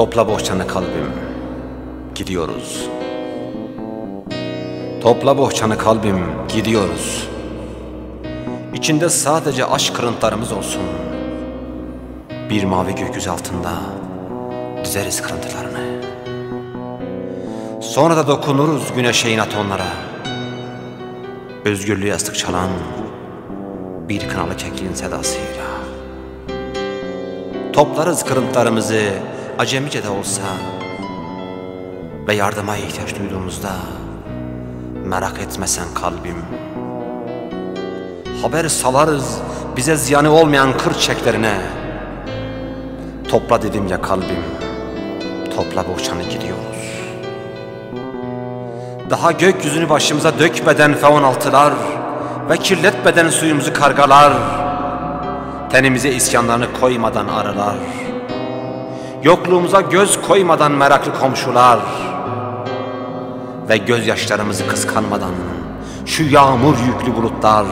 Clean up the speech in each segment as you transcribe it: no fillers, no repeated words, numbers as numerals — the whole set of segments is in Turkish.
Topla bohçanı kalbim, gidiyoruz. Topla bohçanı kalbim, gidiyoruz. İçinde sadece aşk kırıntılarımız olsun. Bir mavi gökyüzü altında dizeriz kırıntılarını. Sonra da dokunuruz güneşe inat onlara. Özgürlüğü yastık çalan bir kınalı kekliğin sedasıyla. Toplarız kırıntılarımızı acemice de olsa ve yardıma ihtiyaç duyduğumuzda merak etme sen kalbim. Haber salarız bize ziyanı olmayan kır çiçeklerine. Topla dedim ya kalbim, topla bohçanı gidiyoruz. Daha gökyüzünü başımıza dökmeden F-16'lar ve kirletmeden suyumuzu kargalar, tenimize isyanlarını koymadan arılar, yokluğumuza göz koymadan meraklı komşular ve gözyaşlarımızı kıskanmadan şu yağmur yüklü bulutlar.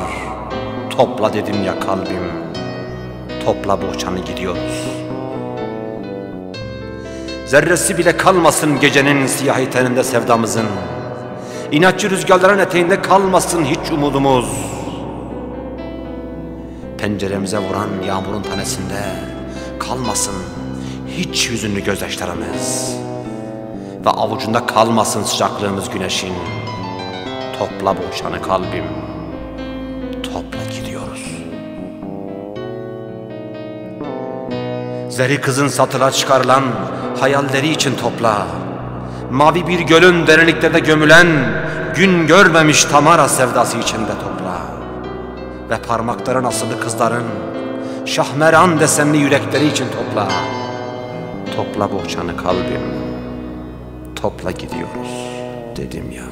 Topla dedim ya kalbim, topla bohçanı gidiyoruz. Zerresi bile kalmasın gecenin siyahi teninde sevdamızın, İnatçı rüzgarların eteğinde kalmasın hiç umudumuz. Penceremize vuran yağmurun tanesinde kalmasın hiç hüzünlü gözyaşlarımız. Ve avucunda kalmasın sıcaklığımız güneşin. Topla bohçanı kalbim, topla gidiyoruz. Zerri kızın satıla çıkarılan hayalleri için topla. Mavi bir gölün derinliklerinde gömülen gün görmemiş Tamara sevdası içinde topla. Ve parmakların asılı kızların şahmeran desenli yürekleri için topla. Topla bohçanı kalbim, topla gidiyoruz dedim ya.